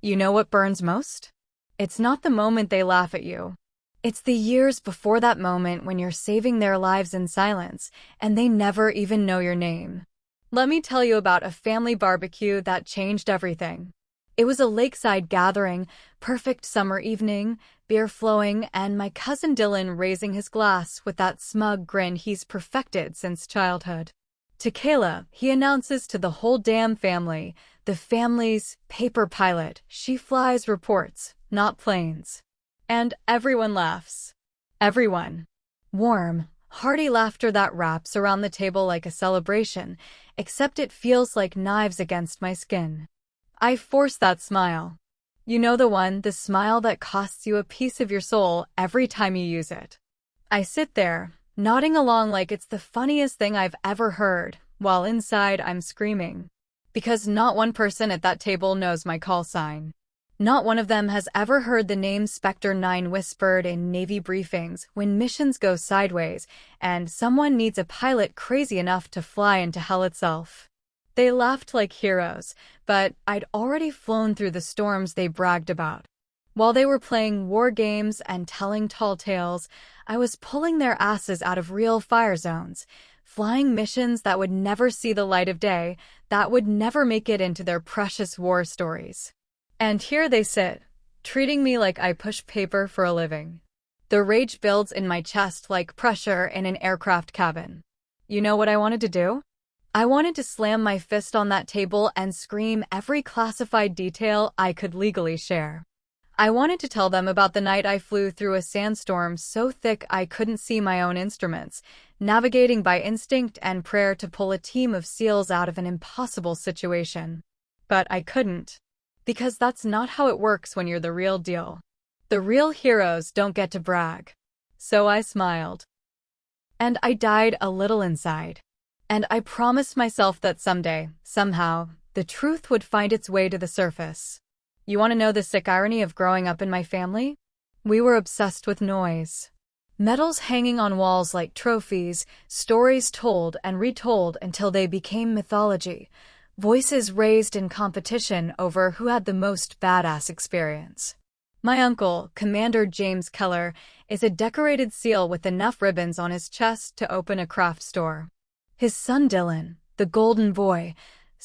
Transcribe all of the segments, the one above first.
You know what burns most? It's not the moment they laugh at you. It's the years before that moment when you're saving their lives in silence, and they never even know your name. Let me tell you about a family barbecue that changed everything. It was a lakeside gathering, perfect summer evening, beer flowing, and my cousin Dylan raising his glass with that smug grin he's perfected since childhood. To Kayla, he announces to the whole damn family, the family's paper pilot. She flies reports, not planes. And everyone laughs. Everyone. Warm, hearty laughter that wraps around the table like a celebration, except it feels like knives against my skin. I force that smile. You know the smile that costs you a piece of your soul every time you use it. I sit there, nodding along like it's the funniest thing I've ever heard, while inside I'm screaming. Because not one person at that table knows my call sign. Not one of them has ever heard the name Specter 9 whispered in Navy briefings when missions go sideways and someone needs a pilot crazy enough to fly into hell itself. They laughed like heroes, but I'd already flown through the storms they bragged about. While they were playing war games and telling tall tales, I was pulling their asses out of real fire zones, flying missions that would never see the light of day, that would never make it into their precious war stories. And here they sit, treating me like I push paper for a living. The rage builds in my chest like pressure in an aircraft cabin. You know what I wanted to do? I wanted to slam my fist on that table and scream every classified detail I could legally share. I wanted to tell them about the night I flew through a sandstorm so thick I couldn't see my own instruments, navigating by instinct and prayer to pull a team of SEALs out of an impossible situation. But I couldn't. Because that's not how it works when you're the real deal. The real heroes don't get to brag. So I smiled. And I died a little inside. And I promised myself that someday, somehow, the truth would find its way to the surface. You want to know the sick irony of growing up in my family? We were obsessed with noise. Medals hanging on walls like trophies, stories told and retold until they became mythology, voices raised in competition over who had the most badass experience. My uncle, Commander James Keller, is a decorated SEAL with enough ribbons on his chest to open a craft store. His son Dylan, the golden boy,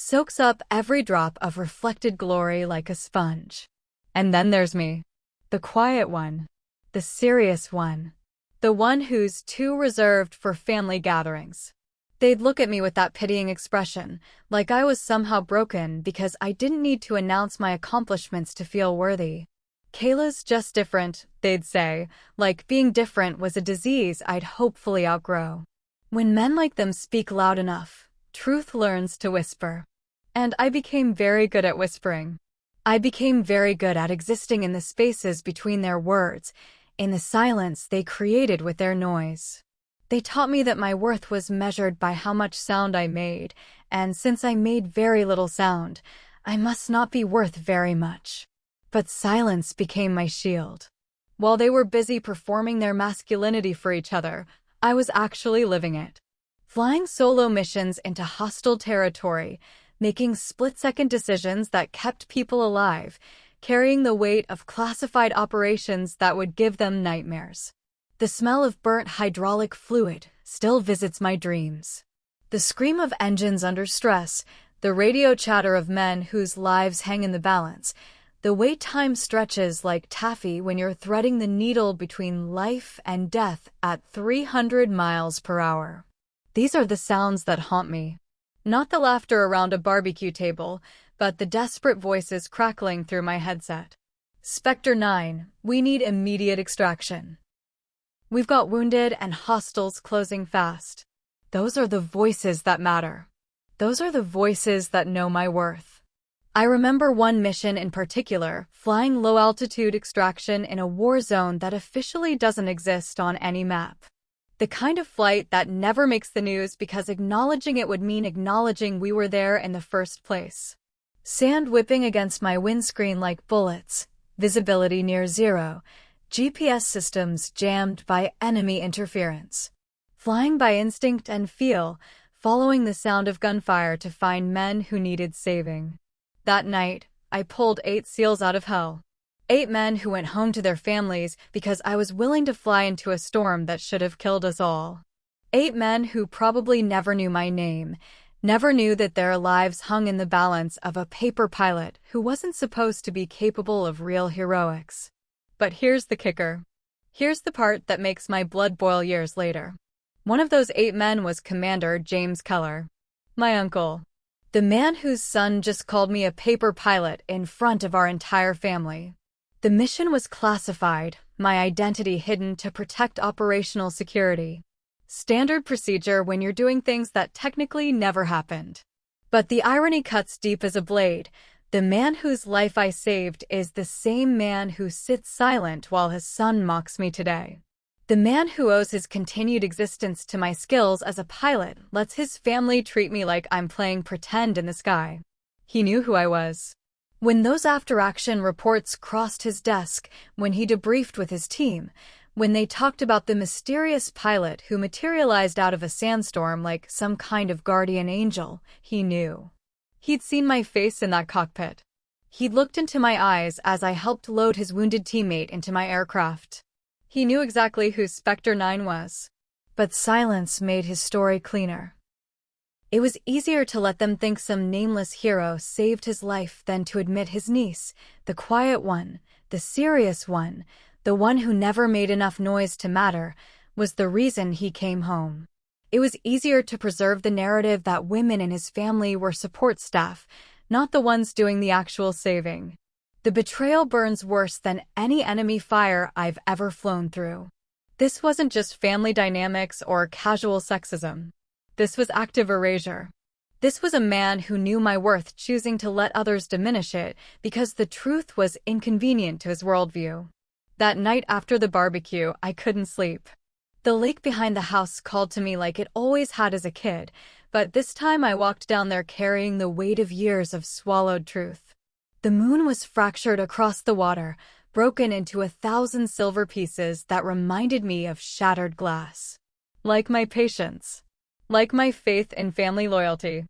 soaks up every drop of reflected glory like a sponge. And then there's me, the quiet one, the serious one, the one who's too reserved for family gatherings. They'd look at me with that pitying expression, like I was somehow broken because I didn't need to announce my accomplishments to feel worthy. Kayla's just different, they'd say, like being different was a disease I'd hopefully outgrow. When men like them speak loud enough, truth learns to whisper. And I became very good at whispering. I became very good at existing in the spaces between their words, in the silence they created with their noise. They taught me that my worth was measured by how much sound I made, and since I made very little sound, I must not be worth very much. But silence became my shield. While they were busy performing their masculinity for each other, I was actually living it. Flying solo missions into hostile territory, making split-second decisions that kept people alive, carrying the weight of classified operations that would give them nightmares. The smell of burnt hydraulic fluid still visits my dreams. The scream of engines under stress, the radio chatter of men whose lives hang in the balance, the way time stretches like taffy when you're threading the needle between life and death at 300 miles per hour. These are the sounds that haunt me. Not the laughter around a barbecue table, but the desperate voices crackling through my headset. Specter 9, we need immediate extraction. We've got wounded and hostiles closing fast. Those are the voices that matter. Those are the voices that know my worth. I remember one mission in particular, flying low-altitude extraction in a war zone that officially doesn't exist on any map. The kind of flight that never makes the news because acknowledging it would mean acknowledging we were there in the first place. Sand whipping against my windscreen like bullets, visibility near zero, GPS systems jammed by enemy interference. Flying by instinct and feel, following the sound of gunfire to find men who needed saving. That night, I pulled 8 seals out of hell. 8 men who went home to their families because I was willing to fly into a storm that should have killed us all. 8 men who probably never knew my name, never knew that their lives hung in the balance of a paper pilot who wasn't supposed to be capable of real heroics. But here's the kicker. Here's the part that makes my blood boil years later. One of those 8 men was Commander James Keller, my uncle. The man whose son just called me a paper pilot in front of our entire family. The mission was classified, my identity hidden to protect operational security. Standard procedure when you're doing things that technically never happened. But the irony cuts deep as a blade. The man whose life I saved is the same man who sits silent while his son mocks me today. The man who owes his continued existence to my skills as a pilot lets his family treat me like I'm playing pretend in the sky. He knew who I was. When those after-action reports crossed his desk, when he debriefed with his team, when they talked about the mysterious pilot who materialized out of a sandstorm like some kind of guardian angel, he knew. He'd seen my face in that cockpit. He'd looked into my eyes as I helped load his wounded teammate into my aircraft. He knew exactly who Specter 9 was. But silence made his story cleaner. It was easier to let them think some nameless hero saved his life than to admit his niece, the quiet one, the serious one, the one who never made enough noise to matter, was the reason he came home. It was easier to preserve the narrative that women in his family were support staff, not the ones doing the actual saving. The betrayal burns worse than any enemy fire I've ever flown through. This wasn't just family dynamics or casual sexism. This was active erasure. This was a man who knew my worth choosing to let others diminish it because the truth was inconvenient to his worldview. That night after the barbecue, I couldn't sleep. The lake behind the house called to me like it always had as a kid, but this time I walked down there carrying the weight of years of swallowed truth. The moon was fractured across the water, broken into 1,000 silver pieces that reminded me of shattered glass. Like my patience. Like my faith in family loyalty.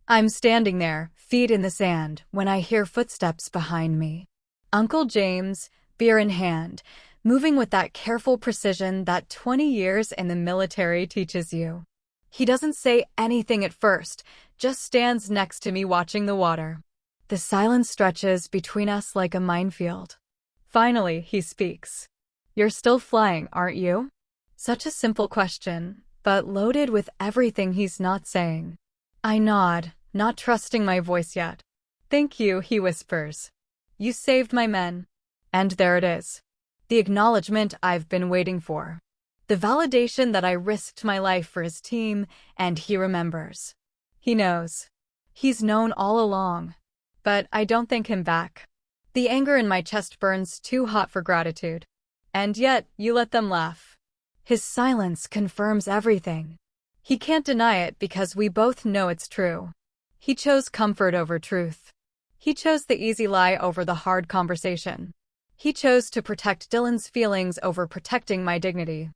I'm standing there, feet in the sand, when I hear footsteps behind me. Uncle James, beer in hand, moving with that careful precision that 20 years in the military teaches you. He doesn't say anything at first, just stands next to me watching the water. The silence stretches between us like a minefield. Finally, he speaks. "You're still flying, aren't you?" Such a simple question, but loaded with everything he's not saying. I nod, not trusting my voice yet. "Thank you," he whispers. "You saved my men." And there it is. The acknowledgement I've been waiting for. The validation that I risked my life for his team, and he remembers. He knows. He's known all along. But I don't thank him back. The anger in my chest burns too hot for gratitude. And yet, you let them laugh. His silence confirms everything. He can't deny it because we both know it's true. He chose comfort over truth. He chose the easy lie over the hard conversation. He chose to protect Dylan's feelings over protecting my dignity.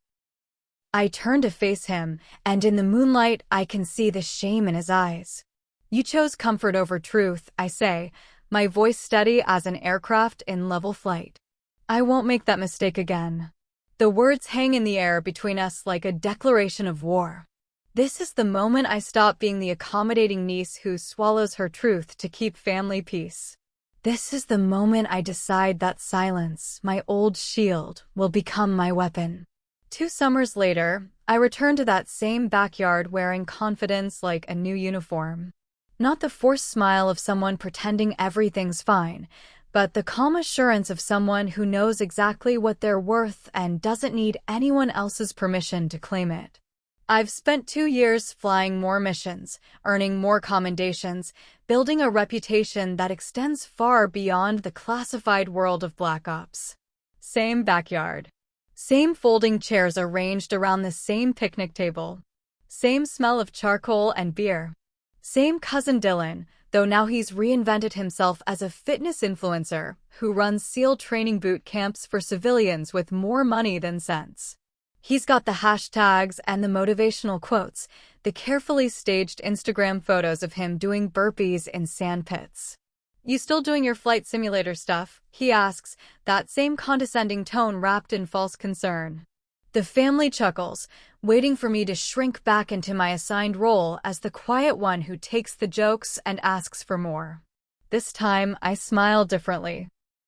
I turn to face him, and in the moonlight I can see the shame in his eyes. "You chose comfort over truth," I say, my voice steady as an aircraft in level flight. "I won't make that mistake again." The words hang in the air between us like a declaration of war. This is the moment I stop being the accommodating niece who swallows her truth to keep family peace. This is the moment I decide that silence, my old shield, will become my weapon. 2 summers later, I return to that same backyard wearing confidence like a new uniform. Not the forced smile of someone pretending everything's fine, but the calm assurance of someone who knows exactly what they're worth and doesn't need anyone else's permission to claim it. I've spent 2 years flying more missions, earning more commendations, building a reputation that extends far beyond the classified world of Black Ops. Same backyard. Same folding chairs arranged around the same picnic table. Same smell of charcoal and beer. Same cousin Dylan, though now he's reinvented himself as a fitness influencer who runs SEAL training boot camps for civilians with more money than sense. He's got the hashtags and the motivational quotes, the carefully staged Instagram photos of him doing burpees in sand pits. "You still doing your flight simulator stuff?" he asks, that same condescending tone wrapped in false concern. The family chuckles, waiting for me to shrink back into my assigned role as the quiet one who takes the jokes and asks for more. This time, I smile differently.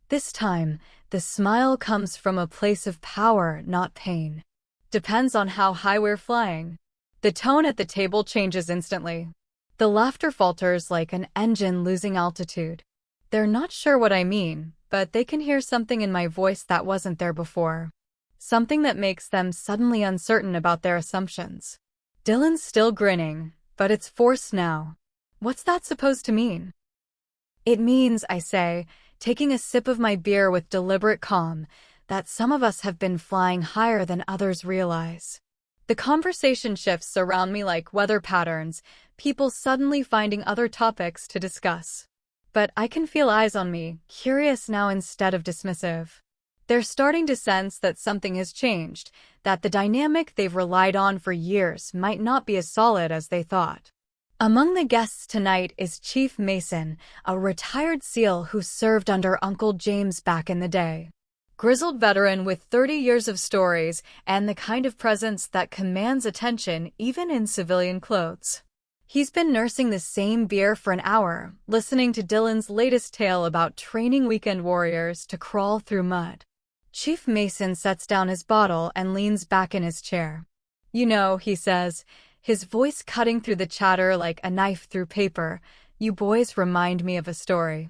This time, the smile comes from a place of power, not pain. Depends on how high we're flying. The tone at the table changes instantly. The laughter falters like an engine losing altitude. They're not sure what I mean, but they can hear something in my voice that wasn't there before. Something that makes them suddenly uncertain about their assumptions. Dylan's still grinning, but it's forced now. What's that supposed to mean? It means, I say, taking a sip of my beer with deliberate calm, that some of us have been flying higher than others realize. The conversation shifts around me like weather patterns, people suddenly finding other topics to discuss. But I can feel eyes on me, curious now instead of dismissive. They're starting to sense that something has changed, that the dynamic they've relied on for years might not be as solid as they thought. Among the guests tonight is Chief Mason, a retired SEAL who served under Uncle James back in the day. Grizzled veteran with 30 years of stories and the kind of presence that commands attention even in civilian clothes. He's been nursing the same beer for an hour, listening to Dylan's latest tale about training weekend warriors to crawl through mud. Chief Mason sets down his bottle and leans back in his chair. "You know," he says, his voice cutting through the chatter like a knife through paper, "you boys remind me of a story."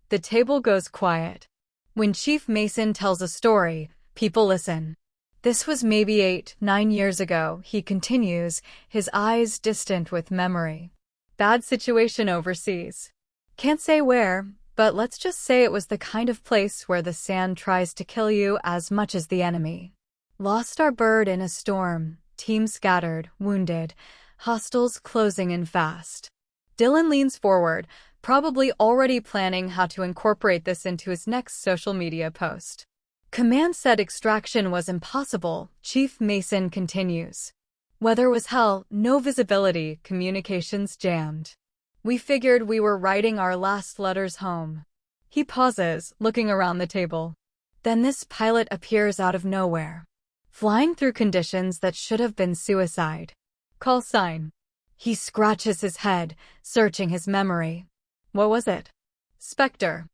The table goes quiet. When Chief Mason tells a story, people listen. "This was maybe 8-9 years ago," he continues, his eyes distant with memory. "Bad situation overseas. Can't say where, but let's just say it was the kind of place where the sand tries to kill you as much as the enemy. Lost our bird in a storm, team scattered, wounded, hostiles closing in fast." Dylan leans forward, probably already planning how to incorporate this into his next social media post. "Command said extraction was impossible," Chief Mason continues. "Weather was hell, no visibility, communications jammed. We figured we were writing our last letters home." He pauses, looking around the table. Then this pilot appears out of nowhere, flying through conditions that should have been suicide. "Call sign." He scratches his head, searching his memory. What was it? "Specter.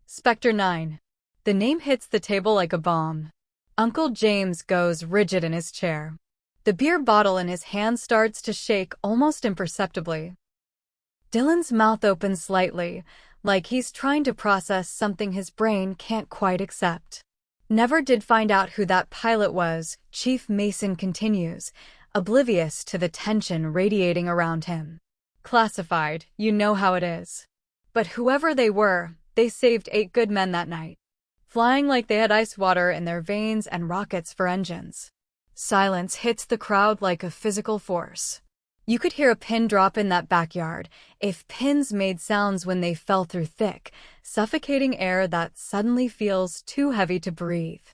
Specter 9. The name hits the table like a bomb. Uncle James goes rigid in his chair. The beer bottle in his hand starts to shake almost imperceptibly. Dylan's mouth opens slightly, like he's trying to process something his brain can't quite accept. "Never did find out who that pilot was," Chief Mason continues, oblivious to the tension radiating around him. "Classified, you know how it is. But whoever they were, they saved 8 good men that night, flying like they had ice water in their veins and rockets for engines." Silence hits the crowd like a physical force. You could hear a pin drop in that backyard, if pins made sounds when they fell through thick, suffocating air that suddenly feels too heavy to breathe.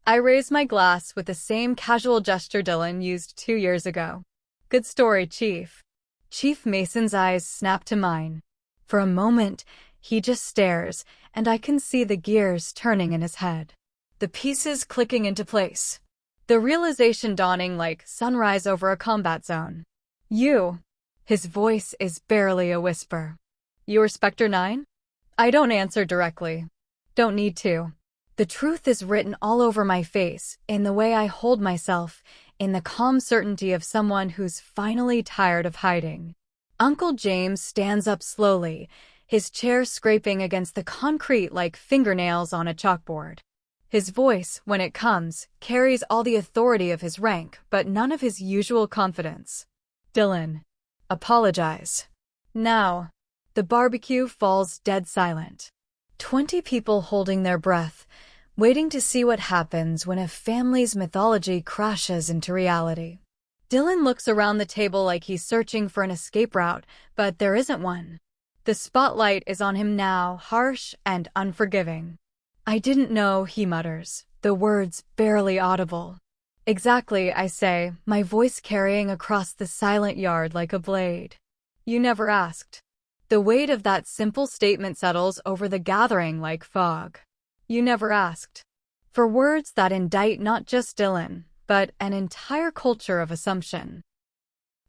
I raise my glass with the same casual gesture Dylan used 2 years ago. "Good story, Chief." Chief Mason's eyes snap to mine. For a moment, he just stares, and I can see the gears turning in his head. The pieces clicking into place. The realization dawning like sunrise over a combat zone. "You." His voice is barely a whisper. "You were Specter 9? I don't answer directly. Don't need to. The truth is written all over my face, in the way I hold myself, in the calm certainty of someone who's finally tired of hiding. Uncle James stands up slowly, his chair scraping against the concrete like fingernails on a chalkboard. His voice, when it comes, carries all the authority of his rank, but none of his usual confidence. "Dylan. Apologize." Now. The barbecue falls dead silent. 20 people holding their breath, waiting to see what happens when a family's mythology crashes into reality. Dylan looks around the table like he's searching for an escape route, but there isn't one. The spotlight is on him now, harsh and unforgiving. "I didn't know," he mutters, the words barely audible. "Exactly," I say, my voice carrying across the silent yard like a blade. "You never asked." The weight of that simple statement settles over the gathering like fog. You never asked for words that indict not just Dylan, but an entire culture of assumption.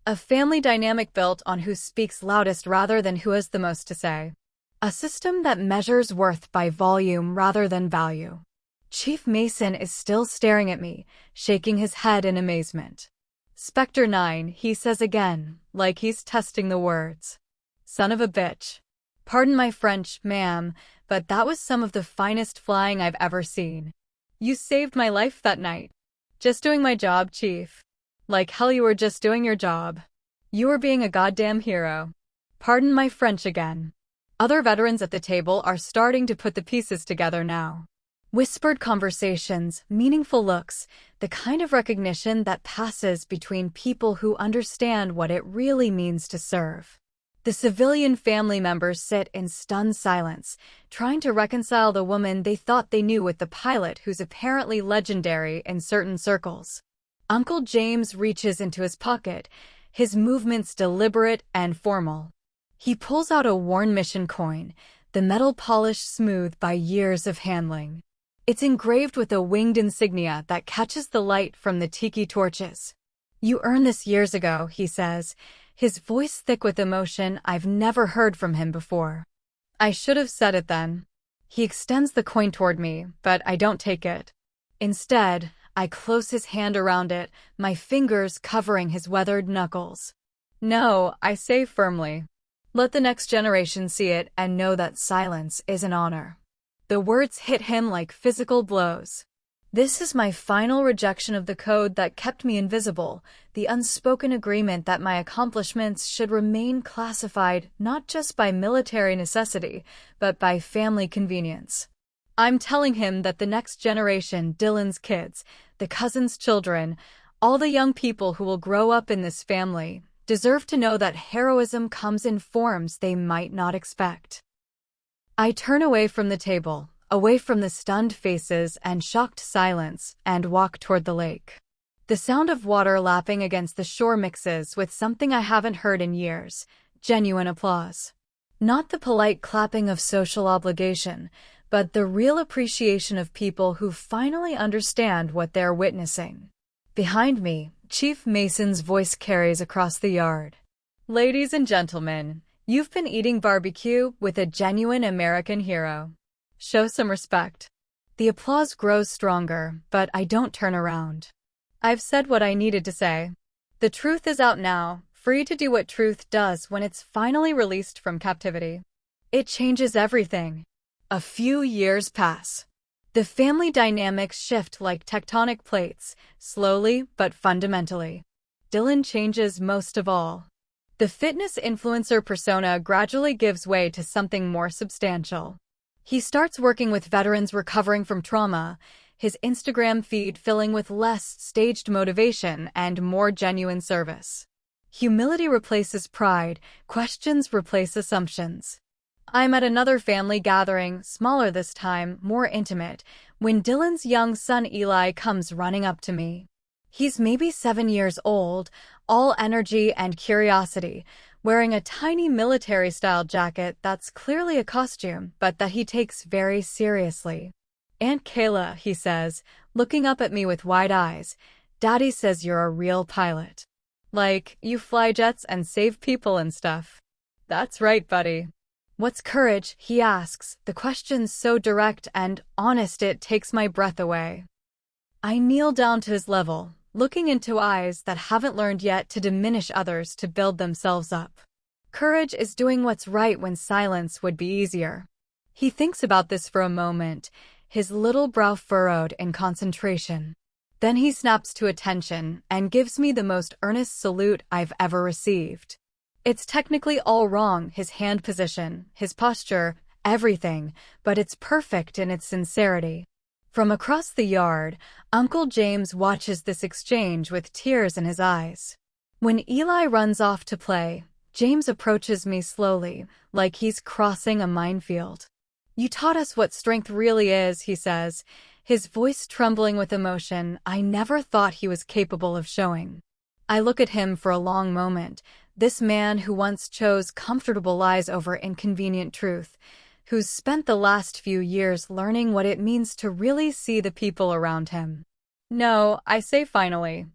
A family dynamic built on who speaks loudest rather than who has the most to say. A system that measures worth by volume rather than value. Chief Mason is still staring at me, shaking his head in amazement. Specter 9, he says again, like he's testing the words. Son of a bitch. Pardon my French, ma'am, but that was some of the finest flying I've ever seen. You saved my life that night. Just doing my job, Chief. Like hell you were just doing your job. You were being a goddamn hero. Pardon my French again. Other veterans at the table are starting to put the pieces together now. Whispered conversations, meaningful looks, the kind of recognition that passes between people who understand what it really means to serve. The civilian family members sit in stunned silence, trying to reconcile the woman they thought they knew with the pilot who's apparently legendary in certain circles. Uncle James reaches into his pocket, his movements deliberate and formal. He pulls out a worn mission coin, the metal polished smooth by years of handling. It's engraved with a winged insignia that catches the light from the tiki torches. You earned this years ago, he says, his voice thick with emotion I've never heard from him before. I should have said it then. He extends the coin toward me, but I don't take it. Instead, I close his hand around it, my fingers covering his weathered knuckles. No, I say firmly. Let the next generation see it and know that silence is an honor. The words hit him like physical blows. This is my final rejection of the code that kept me invisible, the unspoken agreement that my accomplishments should remain classified not just by military necessity, but by family convenience. I'm telling him that the next generation, Dylan's kids, the cousins' children, all the young people who will grow up in this family, deserve to know that heroism comes in forms they might not expect. I turn away from the table, away from the stunned faces and shocked silence, and walk toward the lake. The sound of water lapping against the shore mixes with something I haven't heard in years, genuine applause. Not the polite clapping of social obligation, but the real appreciation of people who finally understand what they're witnessing. Behind me, Chief Mason's voice carries across the yard. Ladies and gentlemen, you've been eating barbecue with a genuine American hero. Show some respect. The applause grows stronger, but I don't turn around. I've said what I needed to say. The truth is out now, free to do what truth does when it's finally released from captivity. It changes everything. A few years pass. The family dynamics shift like tectonic plates, slowly but fundamentally. Dylan changes most of all. The fitness influencer persona gradually gives way to something more substantial. He starts working with veterans recovering from trauma, his Instagram feed filling with less staged motivation and more genuine service. Humility replaces pride, questions replace assumptions. I'm at another family gathering, smaller this time, more intimate, when Dylan's young son Eli comes running up to me. He's maybe 7 years old, all energy and curiosity, wearing a tiny military-style jacket that's clearly a costume, but that he takes very seriously. Aunt Kayla, he says, looking up at me with wide eyes, Daddy says you're a real pilot. Like, you fly jets and save people and stuff. That's right, buddy. What's courage? He asks, the question's so direct and honest it takes my breath away. I kneel down to his level, looking into eyes that haven't learned yet to diminish others to build themselves up. Courage is doing what's right when silence would be easier. He thinks about this for a moment, his little brow furrowed in concentration. Then he snaps to attention and gives me the most earnest salute I've ever received. It's technically all wrong, his hand position, his posture, everything, but it's perfect in its sincerity. From across the yard, Uncle James watches this exchange with tears in his eyes. When Eli runs off to play, James approaches me slowly, like he's crossing a minefield. You taught us what strength really is, he says, his voice trembling with emotion I never thought he was capable of showing. I look at him for a long moment, This man who once chose comfortable lies over inconvenient truth, who's spent the last few years learning what it means to really see the people around him. No, I say finally.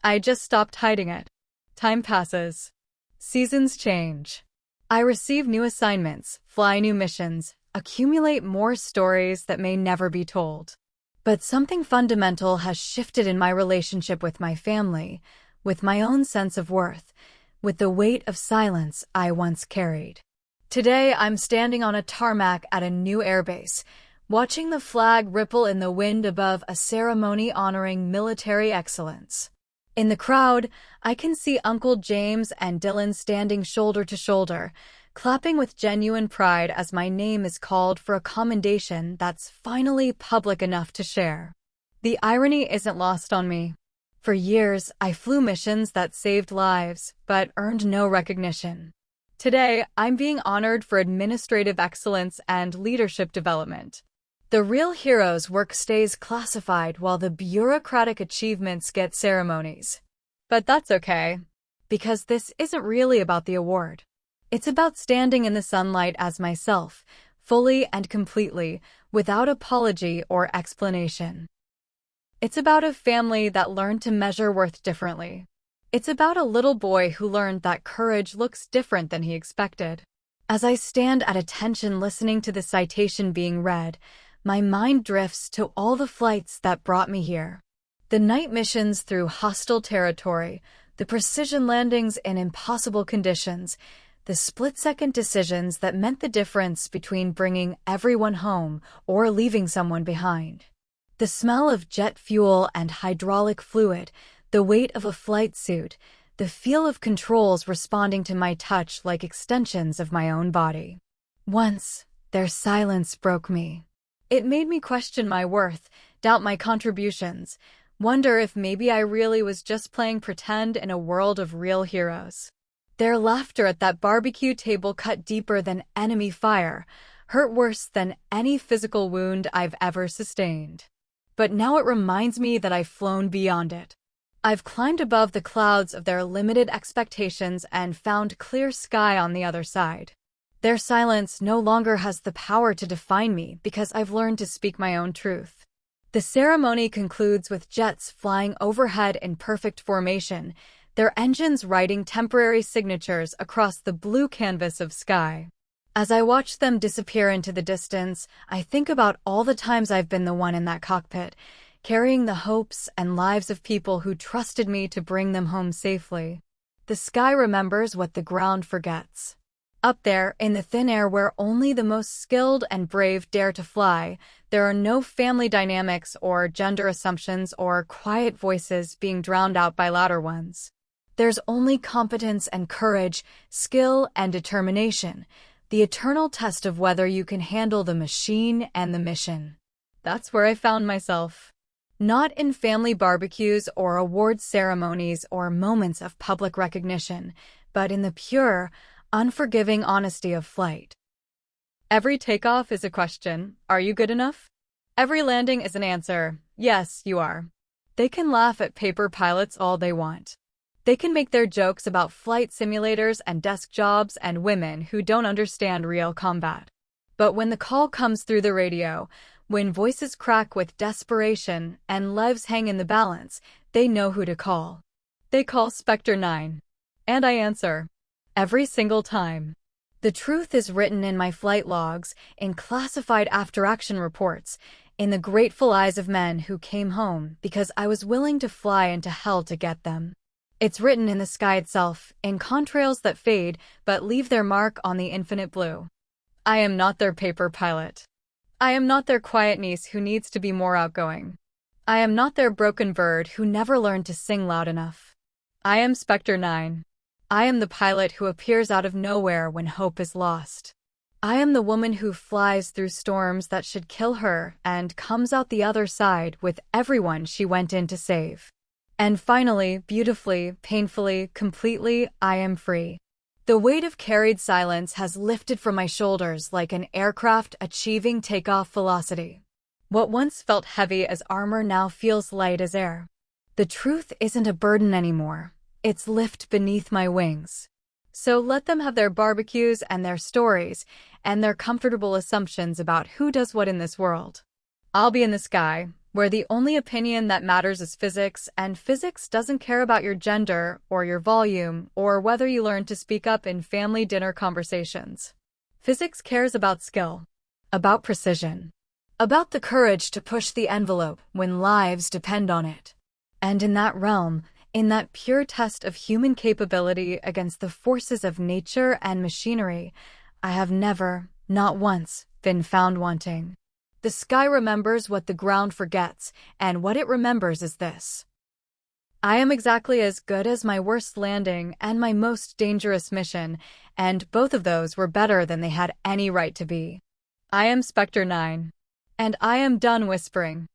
I just stopped hiding it. Time passes. Seasons change. I receive new assignments, fly new missions, accumulate more stories that may never be told. But something fundamental has shifted in my relationship with my family, with my own sense of worth, with the weight of silence I once carried. Today, I'm standing on a tarmac at a new airbase, watching the flag ripple in the wind above a ceremony honoring military excellence. In the crowd, I can see Uncle James and Dylan standing shoulder to shoulder, clapping with genuine pride as my name is called for a commendation that's finally public enough to share. The irony isn't lost on me. For years, I flew missions that saved lives, but earned no recognition. Today, I'm being honored for administrative excellence and leadership development. The real hero's work stays classified while the bureaucratic achievements get ceremonies. But that's okay, because this isn't really about the award. It's about standing in the sunlight as myself, fully and completely, without apology or explanation. It's about a family that learned to measure worth differently. It's about a little boy who learned that courage looks different than he expected. As I stand at attention listening to the citation being read, my mind drifts to all the flights that brought me here. The night missions through hostile territory, the precision landings in impossible conditions, the split-second decisions that meant the difference between bringing everyone home or leaving someone behind. The smell of jet fuel and hydraulic fluid, the weight of a flight suit, the feel of controls responding to my touch like extensions of my own body. Once, their silence broke me. It made me question my worth, doubt my contributions, wonder if maybe I really was just playing pretend in a world of real heroes. Their laughter at that barbecue table cut deeper than enemy fire, hurt worse than any physical wound I've ever sustained. But now it reminds me that I've flown beyond it. I've climbed above the clouds of their limited expectations and found clear sky on the other side. Their silence no longer has the power to define me because I've learned to speak my own truth. The ceremony concludes with jets flying overhead in perfect formation, their engines writing temporary signatures across the blue canvas of sky. As I watch them disappear into the distance, I think about all the times I've been the one in that cockpit, carrying the hopes and lives of people who trusted me to bring them home safely. The sky remembers what the ground forgets. Up there, in the thin air where only the most skilled and brave dare to fly, there are no family dynamics or gender assumptions or quiet voices being drowned out by louder ones. There's only competence and courage, skill and determination, the eternal test of whether you can handle the machine and the mission. That's where I found myself. Not in family barbecues or awards ceremonies or moments of public recognition, but in the pure, unforgiving honesty of flight. Every takeoff is a question, are you good enough? Every landing is an answer, yes, you are. They can laugh at paper pilots all they want. They can make their jokes about flight simulators and desk jobs and women who don't understand real combat. But when the call comes through the radio, when voices crack with desperation and lives hang in the balance, they know who to call. They call Specter 9. And I answer. Every single time. The truth is written in my flight logs, in classified after-action reports, in the grateful eyes of men who came home because I was willing to fly into hell to get them. It's written in the sky itself, in contrails that fade but leave their mark on the infinite blue. I am not their paper pilot. I am not their quiet niece who needs to be more outgoing. I am not their broken bird who never learned to sing loud enough. I am Specter 9. I am the pilot who appears out of nowhere when hope is lost. I am the woman who flies through storms that should kill her and comes out the other side with everyone she went in to save. And finally, beautifully, painfully, completely, I am free. The weight of carried silence has lifted from my shoulders like an aircraft achieving takeoff velocity. What once felt heavy as armor now feels light as air. The truth isn't a burden anymore. It's lift beneath my wings. So let them have their barbecues and their stories and their comfortable assumptions about who does what in this world. I'll be in the sky, where the only opinion that matters is physics, and physics doesn't care about your gender or your volume or whether you learn to speak up in family dinner conversations. Physics cares about skill, about precision, about the courage to push the envelope when lives depend on it. And in that realm, in that pure test of human capability against the forces of nature and machinery, I have never, not once, been found wanting. The sky remembers what the ground forgets, and what it remembers is this. I am exactly as good as my worst landing and my most dangerous mission, and both of those were better than they had any right to be. I am Specter 9. And I am done whispering.